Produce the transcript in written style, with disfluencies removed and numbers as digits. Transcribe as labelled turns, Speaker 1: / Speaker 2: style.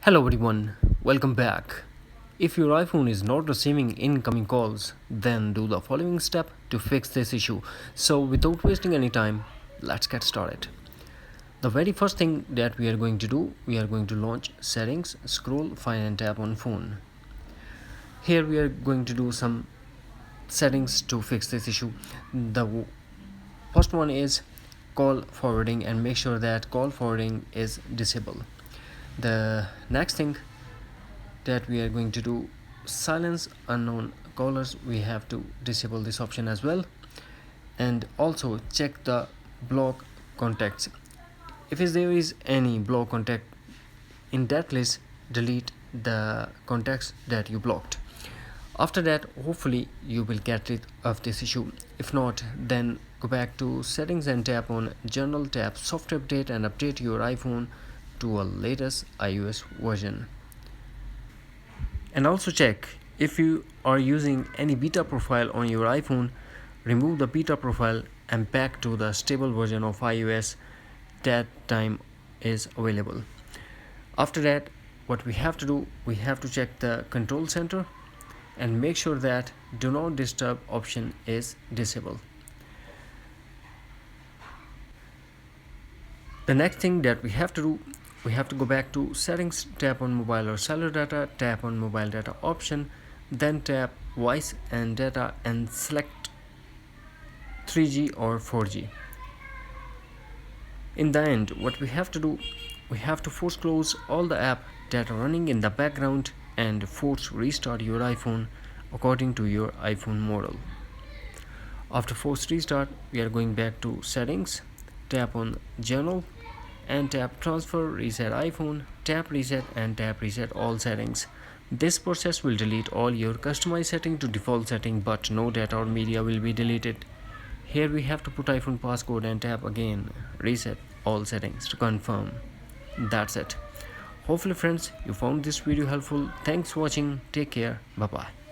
Speaker 1: Hello everyone, welcome back. If your iPhone is not receiving incoming calls, then do the following step to fix this issue. So, without wasting any time, let's get started. The very first thing that we are going to do, we are going to launch settings, scroll, find and tap on phone. Here we are going to do some settings to fix this issue. The first one is call forwarding, and make sure that call forwarding is disabled. The next thing that we are going to do, silence unknown callers, we have to disable this option as well. And also check the block contacts. If there is any block contact in that list, delete the contacts that you blocked. After that, hopefully you will get rid of this issue. If not, then go back to settings and tap on general, tap software update and update your iPhone to a latest iOS version. And also check if you are using any beta profile on your iPhone, remove the beta profile and back to the stable version of iOS that time is available. After that, what we have to do, we have to check the control center and make sure that do not disturb option is disabled. The next thing that we have to do, we have to go back to settings, tap on mobile or cellular data, tap on mobile data option, then tap voice and data and select 3G or 4G. In the end, what we have to do, we have to force close all the apps that are running in the background and force restart your iPhone according to your iPhone model. After force restart, we are going back to settings, tap on general and tap transfer reset iPhone, tap reset and tap reset all settings. This process will delete all your customized setting to default setting, but no data or media will be deleted. Here we have to put iPhone passcode and tap again reset all settings to confirm. That's it. Hopefully friends, you found this video helpful. Thanks for watching. Take care. Bye bye.